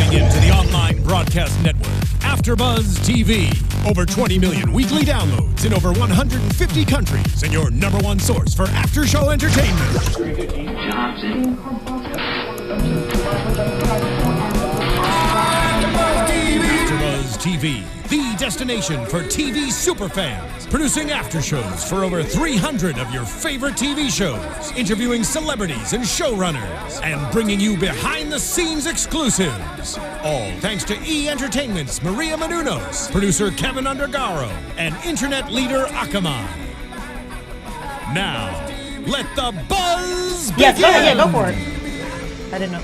Tuning into the online broadcast network, AFTERBUZZ TV. Over 20 million weekly downloads in over 150 countries, and your number one source for after-show entertainment. AFTERBUZZ TV, the destination for TV superfans, producing after shows for over 300 of your favorite TV shows, interviewing celebrities and showrunners, and bringing you behind-the-scenes exclusives. All thanks to E! Entertainment's Maria Menounos, producer Kevin Undergaro, and internet leader Akamai. Now, let the buzz begin! Yes, go for it. I didn't know.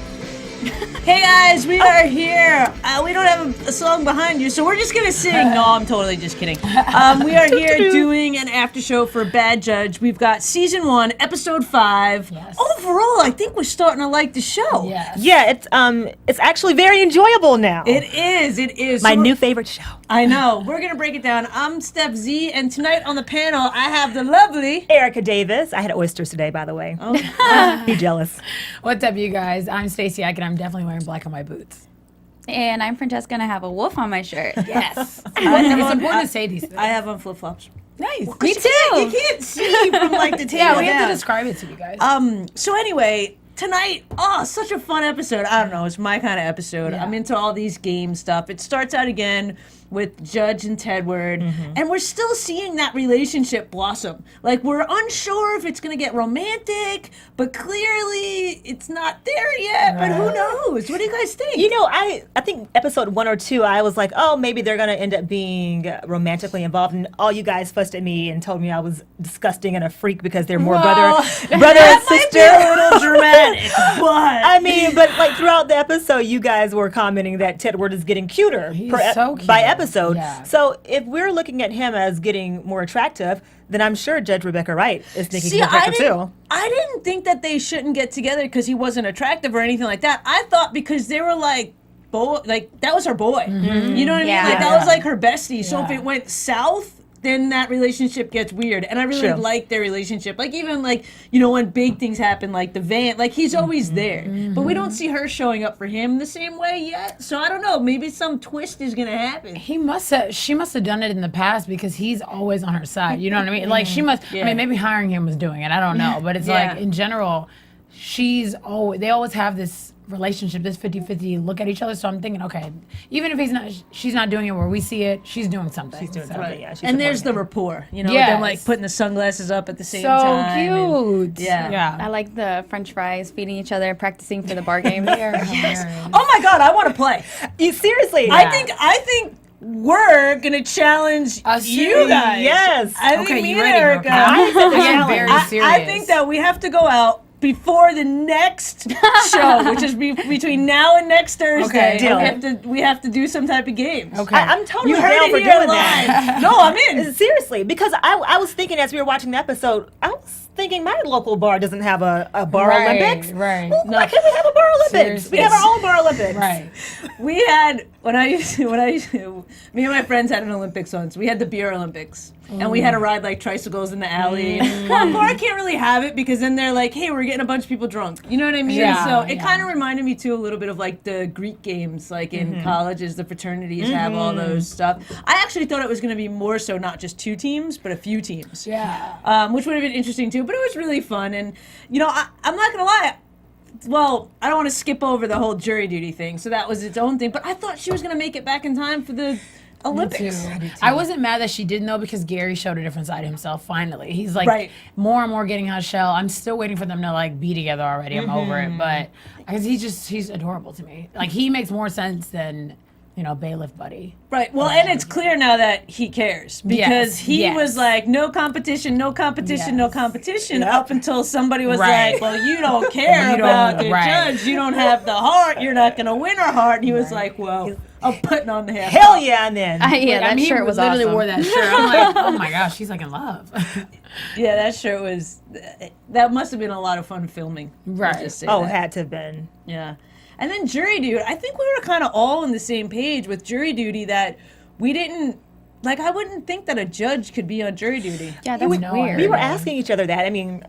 Hey guys, we are here. We don't have a song behind you, so we're just gonna sing. No, I'm totally just kidding. We are here doing an after show for Bad Judge. We've got season 1, episode 5. Yes. Overall, I think we're starting to like the show. Yes. Yeah, it's actually very enjoyable now. It is. It is. My So new favorite show. I know. We're gonna break it down. I'm Stef Z, and tonight on the panel, I have the lovely Erica Davis. I had oysters today, by the way. Oh. Be jealous. What's up, you guys? I'm Stacy Ike, and I'm definitely wearing black on my boots. And I'm Francesca, and I have a wolf on my shirt. Yes. It's important to say these things. I have on flip flops. Nice. Me too. You can't see from like the table. Yeah, we have down. to describe it to you guys. So anyway, tonight, such a fun episode. I don't know, it's my kind of episode. Yeah. I'm into all these game stuff. It starts out again with Judge and Tedward, and we're still seeing that relationship blossom. Like, we're unsure if it's gonna get romantic, but clearly it's not there yet, but who knows? What do you guys think? You know, I think episode 1 or 2, I was like, oh, maybe they're gonna end up being romantically involved, and all you guys fussed at me and told me I was disgusting and a freak because they're more brother and sister. might be a little dramatic, but I mean, but like throughout the episode, you guys were commenting that Tedward is getting cuter He's by so cute. episode. Yeah. So if we're looking at him as getting more attractive, then I'm sure Judge Rebecca Wright is thinking See, he's attractive too. I didn't think that they shouldn't get together because he wasn't attractive or anything like that. I thought because they were like, that was her boy. You know what I mean? Yeah. Like, that was like her bestie. So if Yeah. it went south, then that relationship gets weird. And I really True. like their relationship. Like, even like, you know, when big things happen, like the van, like he's always there. But we don't see her showing up for him the same way yet. So I don't know. Maybe some twist is going to happen. she must have done it in the past because he's always on her side. You know what I mean? Like, she must, I Yeah. mean, maybe hiring him was doing it. I don't know. But it's Yeah. like, in general, they always have this relationship, this 50-50 look at each other. So I'm thinking, okay, even if she's not doing it where we see it, she's doing something. She's doing something. Yeah, she's And there's the supporting rapport, you know, Yes. them like putting the sunglasses up at the same So time. cute. Yeah. I like the French fries, feeding each other, practicing for the bar game. Yes. Oh my God, I want to play. Seriously. I think we're gonna challenge Us you too. guys. Yes. I think Okay, me you and ready, Erica. girl? I'm getting very serious. I think that we have to go out before the next show, which is between now and next Thursday. Okay, deal. We have to do some type of game. Okay. I'm totally You heard down it for here doing live. that. No, I'm in. Seriously, because I was thinking as we were watching the episode, I was thinking my local bar doesn't have a bar Right, Olympics. right. Well, why can't we have a bar Olympics? Seriously. We have our own bar Olympics. Right. We had me and my friends had an Olympics once. We had the beer Olympics, and we had to ride like tricycles in the alley. Well, bar can't really have it because then they're like, "Hey, we're getting a bunch of people drunk." You know what I mean? Yeah, So it yeah. kind of reminded me too a little bit of like the Greek games, like in colleges, the fraternities have all those stuff. I actually thought it was going to be more so not just 2 teams, but a few teams. Yeah. Which would have been interesting too. But it was really fun, and you know, I'm not gonna lie. Well, I don't want to skip over the whole jury duty thing, so that was its own thing. But I thought she was going to make it back in time for the Olympics. I wasn't mad that she didn't though because Gary showed a different side of himself finally. He's like Right. more and more getting out of shell. I'm still waiting for them to like be together already. I'm over it. But because he's adorable to me. Like he makes more sense than, you know, bailiff buddy. Right. Well, and it's clear now that he cares because he yes. was like, no competition, no competition, no Yes. competition, up until somebody was Right. like, well, you don't care You don't- about the right. judge. You don't have the heart. You're not going to win her heart. And he was like, well, I'm putting on the half. Hell yeah, and then. Yeah, that he shirt was literally awesome. wore that shirt. I'm like, oh my gosh, she's like in love. Yeah, that shirt was, that must have been a lot of fun filming. I'll Right. just say Oh, that. had to have been. Yeah. And then jury duty, I think we were kind of all on the same page with jury duty that we didn't, like, I wouldn't think that a judge could be on jury duty. Yeah, that's No, weird. We were asking each other that. I mean,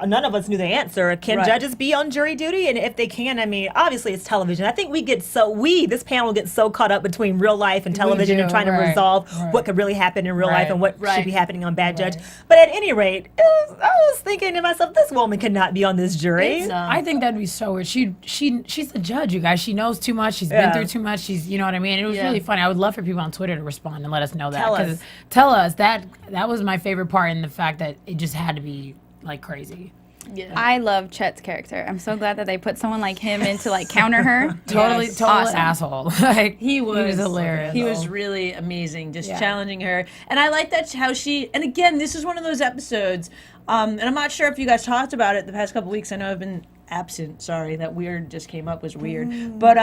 none of us knew the answer. Can judges be on jury duty? And if they can, I mean, obviously it's television. I think this panel gets so caught up between real life and television and trying to resolve what could really happen in real life and what should be happening on Bad Judge. But at any rate, I was thinking to myself, this woman cannot be on this jury. I think that'd be so weird. She's a judge, you guys. She knows too much. She's been through too much. She's, you know what I mean? It was really funny. I would love for people on Twitter to respond and let us know that. Tell us that was my favorite part, in the fact that it just had to be like crazy. Yeah. I love Chet's character. I'm so glad that they put someone like him in to like counter her. Total asshole. Like he was hilarious. He was really amazing, just challenging her. And I like that how she. And again, this is one of those episodes. And I'm not sure if you guys talked about it the past couple weeks. I know I've been absent. Sorry, that weird just came up was weird. But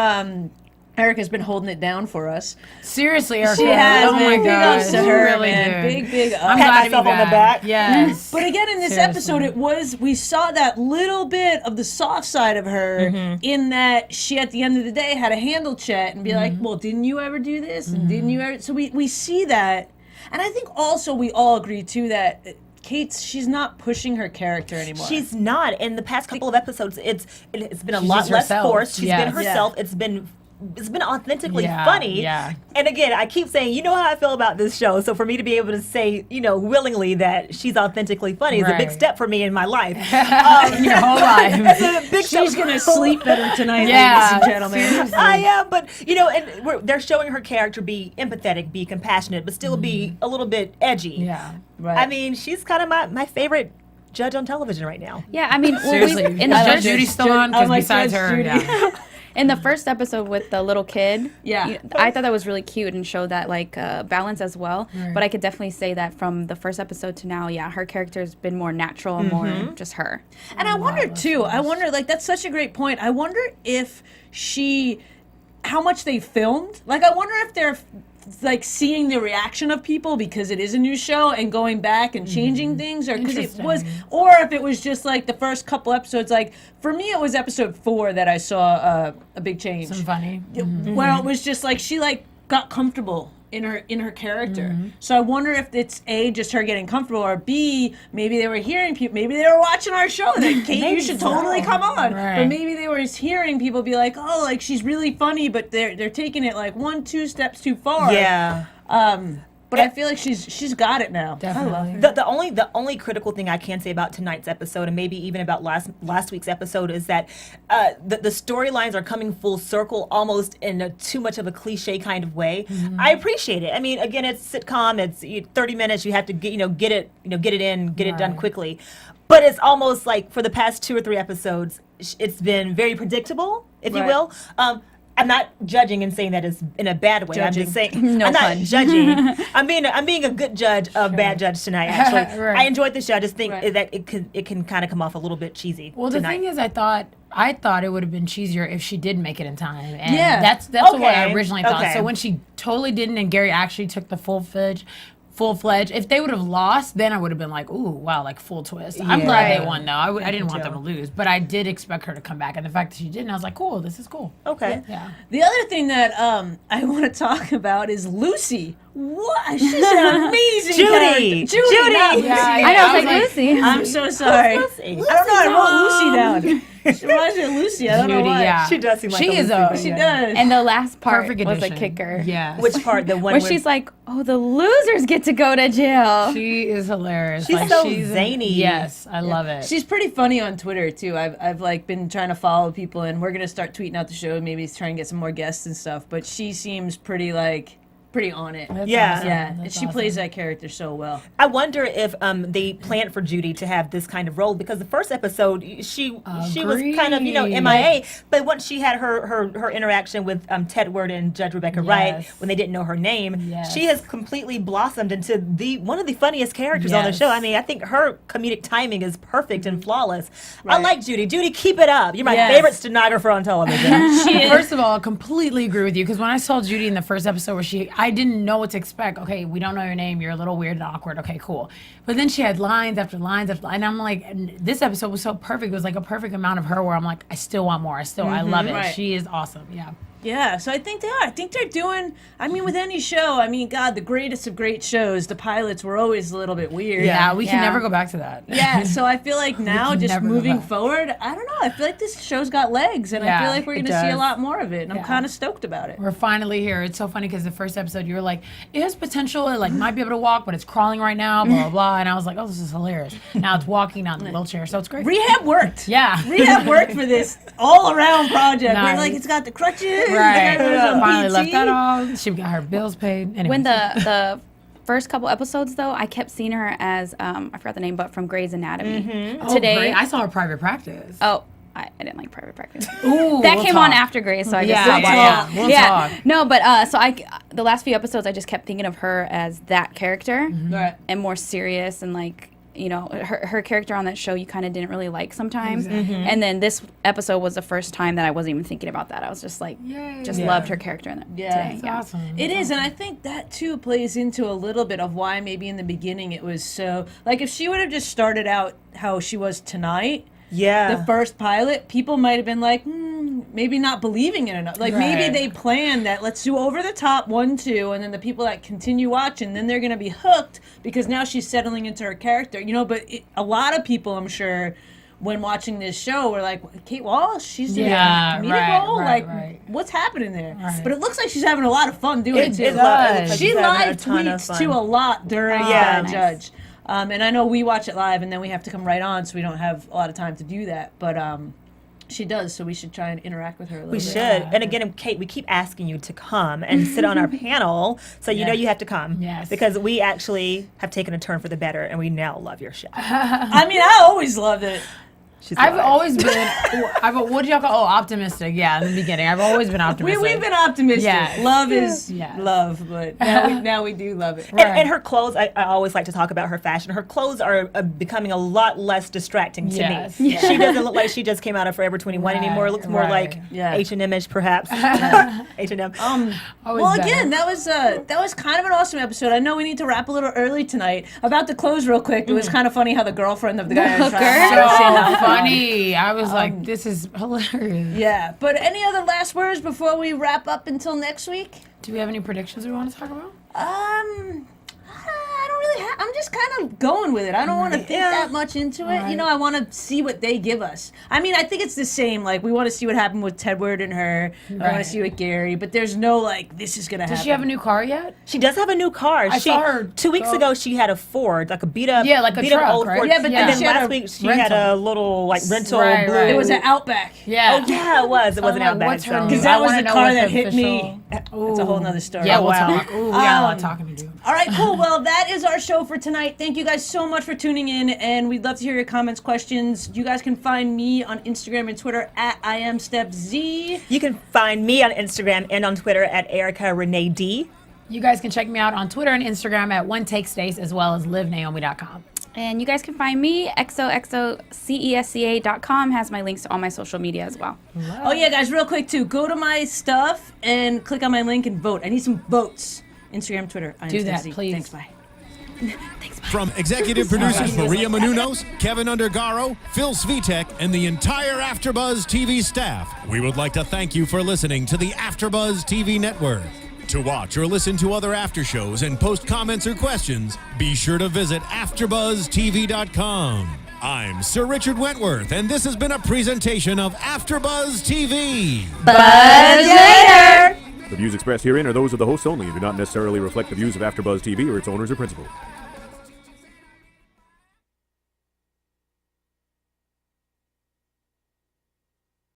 Erica's been holding it down for us. Seriously, Erica. She has. Oh my God. To her, really man. Big up. I'm pat myself on the back. Yes. But again, in this episode, we saw that little bit of the soft side of her in that she, at the end of the day, had to handle Chet and be like, well, didn't you ever do this? And didn't you ever? So we see that. And I think also we all agree, too, that she's not pushing her character anymore. She's not. In the past couple of episodes, it's been a lot less forced. She's been herself. It's been authentically funny. Yeah. And again, I keep saying, you know how I feel about this show. So for me to be able to say, willingly that she's authentically funny is a big step for me in my life. Your whole life. It's a big She's going to sleep better tonight, ladies and gentlemen. Seriously. I am, but, and they're showing her character be empathetic, be compassionate, but still be a little bit edgy. Yeah. Right. I mean, she's kind of my favorite judge on television right now. Yeah, I mean, seriously. Is Judy still on? Because besides her, in the first episode with the little kid, I thought that was really cute and showed that balance as well. Right. But I could definitely say that from the first episode to now, her character's been more natural and more just her. And I wonder too. I wonder, that's such a great point. I wonder if how much they filmed. I wonder if they're seeing the reaction of people because it is a new show and going back and changing things, or because it was, or if it was just the first couple episodes. For me, it was episode 4 that I saw a big change. Some funny. Where it was just she got comfortable in her character. So I wonder if it's A, just her getting comfortable, or B, maybe they were hearing people, maybe they were watching our show that Kate, you should totally come on. Right. But maybe they were hearing people be like, oh, she's really funny, but they're taking it 1-2 steps too far. Yeah. But I feel like she's got it now. Definitely. The only critical thing I can say about tonight's episode, and maybe even about last week's episode, is that the storylines are coming full circle, almost in too much of a cliche kind of way. I appreciate it. I mean, again, it's sitcom. It's 30 minutes. You have to get it done quickly. But it's almost for the past 2 or 3 episodes, it's been very predictable, if you will. I'm not judging and saying that is in a bad way. Judging. I'm just saying I'm not judging. I'm being a good judge of Bad Judge tonight. Actually, I enjoyed the show. I just think that it can kind of come off a little bit cheesy. Well, tonight. The thing is, I thought it would have been cheesier if she did make it in time. And that's what I originally thought. Okay. So when she totally didn't, and Gary actually took the full-fledged, if they would have lost, then I would have been like, ooh, wow, full twist. I'm glad they won, though. I didn't want them to lose, but I did expect her to come back, and the fact that she didn't, I was like, cool, this is cool. Okay. Yeah. The other thing that I want to talk about is Lucy. What? She's an amazing Judy. Judy. Not Lucy. I know, I was like, Lucy. I'm so sorry. Lucy? I don't know. I wrote Lucy down. She reminds me of Lucy. I don't know why. Yeah. She does seem like she a is Lucy, She does. And the last part Perfect was a addition. kicker. Yeah. Which part? The one Where she's like, oh, the losers get to go to jail. She is hilarious. She's so zany. Yes, I love it. She's pretty funny on Twitter too. I've been trying to follow people, and we're gonna start tweeting out the show. Maybe try and get some more guests and stuff. But she seems pretty on it. That's Yeah. awesome. Yeah, and That's she awesome. plays that character so well. I wonder if they planned for Judy to have this kind of role, because the first episode she was kind of MIA, but once she had her interaction with Tedward and Judge Rebecca Wright when they didn't know her name, she has completely blossomed into one of the funniest characters on the show. I mean, I think her comedic timing is perfect and flawless. I like Judy. Judy, keep it up. You're my favorite stenographer on television. First of all, I completely agree with you, because when I saw Judy in the first episode where I didn't know what to expect. Okay, we don't know your name. You're a little weird and awkward. Okay, cool. But then she had lines after lines after, and I'm like, and this episode was so perfect. It was like a perfect amount of her where I'm like, I still want more. I love it. Right. She is awesome. Yeah. Yeah, so I think they are. I think they're doing, I mean, with any show, I mean, God, the greatest of great shows, the pilots were always a little bit weird. Yeah, we can never go back to that. Yeah, so I feel like now, can just never go moving back. forward, I don't know, I feel like this show's got legs, and I feel like we're going to see a does. lot more of it, and I'm Yeah. kind of stoked about it. We're finally here. It's so funny because the first episode you were like, it has potential. It like might be able to walk, but it's crawling right now. Blah blah blah. And I was like, oh, this is hilarious. Now it's walking, not in the wheelchair, so it's great. Rehab worked. Yeah. Rehab worked for this all-around project. We're Nice. like, it's got the crutches. Right. There's a Finally left PT. that off. She got her bills paid. Anyways. When the first couple episodes, though, I kept seeing her as I forgot the name, but from Grey's Anatomy. Oh, Today, great. I saw her private practice. I didn't like Private Practice. Ooh, That we'll came talk. on after Grey's, so I just Yeah, stopped yeah, watching. yeah. We'll talk. No, but so the last few episodes, I just kept thinking of her as that character, Right. and more serious, and like, you know, her character on that show you kind of didn't really like sometimes. And then this episode was the first time that I wasn't even thinking about that. I was just like, loved her character in it today. It's Yeah. Awesome. It is, and I think that too plays into a little bit of why maybe in the beginning it was so, like, if she would have just started out how she was tonight, Yeah. the first pilot, people might have been like, maybe not believing it enough. Like, maybe Right. they planned that, let's do over the top 1, 2, and then the people that continue watching, then they're going to be hooked because now she's settling into her character, you know. But a lot of people, I'm sure, when watching this show, were like, Kate Walsh, she's doing Yeah, a comedic right, role? right, Like, right. what's happening there? Right. But it looks like she's having a lot of fun doing it, too. it looks like She she's having a live ton of tweets, fun. too, a lot during Yeah. Bad Nice. Judge. And I know we watch it live, and then we have to come right on, so we don't have a lot of time to do that. But she does, so we should try and interact with her a little We bit. should. And again, Kate, we keep asking you to come and sit on our panel, so you know you have to come. Yes. Because we actually have taken a turn for the better, and we now love your show. I mean, I always loved it. She's I've live. always been, what do y'all call? Oh, optimistic. Yeah, in the beginning, I've always been optimistic. We've been optimistic. Yes. Love is Yes. love, but now we do love it. And her clothes, I always like to talk about her fashion. Her clothes are becoming a lot lot distracting to Yes. me. Yeah. She doesn't look like she just came out of Forever 21 Right, anymore. It looks more right. like Yeah. H&M-ish, perhaps. H&M. Always Well, better. again, that was kind of an awesome episode. I know we need to wrap a little early tonight. About the clothes, real quick. It was kind of funny how the girlfriend of the guy was trying to say so how funny. I was like, this is hilarious. Yeah, but any other last words before we wrap up until next week? Do we have any predictions we want to talk about? I don't really have. I'm just kind of going with it. I don't want to think that much into it. Right. You know, I want to see what they give us. I mean, I think it's the same. Like, we want to see what happened with Tedward and her. I want Right. to see with Gary. But there's no, like, this is going to happen. Does she have a new car yet? She does have a new car. I saw her 2 weeks go- ago. She had a Ford, like a beat up, Yeah, like a beat up truck, old right? Ford. Yeah, but and then she had last a week she had a little like rental Right, blue. right. It was an Outback. Yeah. Oh yeah, it was. It So wasn't I'm out like, bad. what's her So. new- Because I that was wanna the know car what that the hit me. official- That's a whole nother story. Yeah, we'll wow. talk. Ooh, we got a lot of talking to do. All right, cool. Well, that is our show for tonight. Thank you guys so much for tuning in, and we'd love to hear your comments, questions. You guys can find me on Instagram and Twitter at I am Stef Z. You can find me on Instagram and on Twitter at Erica Renee D. You guys can check me out on Twitter and Instagram at OneTakeStace as well as LiveNaomi.com. And you guys can find me, xoxocesca.com has my links to all my social media as well. Oh yeah, guys, real quick too. Go to my stuff and click on my link and vote. I need some votes. Instagram, Twitter. I am Do Stef that, Z. please. Thanks, bye. From executive producers Maria Menounos, Kevin Undergaro, Phil Svitek, and the entire AfterBuzz TV staff, we would like to thank you for listening to the AfterBuzz TV network. To watch or listen to other after shows and post comments or questions, be sure to visit AfterBuzzTV.com. I'm Sir Richard Wentworth, and this has been a presentation of AfterBuzz TV. The views expressed herein are those of the hosts only and do not necessarily reflect the views of AfterBuzz TV or its owners or principals.